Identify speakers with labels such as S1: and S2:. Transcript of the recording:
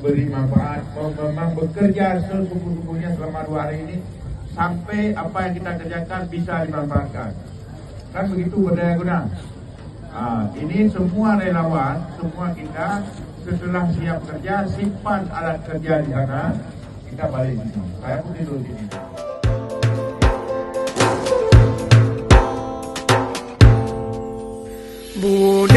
S1: memberi manfaat, memang bekerja sesungguh-sungguhnya selama 2 hari ini sampai apa yang kita kerjakan bisa dimanfaatkan. Kan begitu berdaya guna. Ini semua relawan, semua kita setelah siap kerja, simpan alat kerja di sana, kita balik sini. Saya pun tidur di sini.
S2: Budaya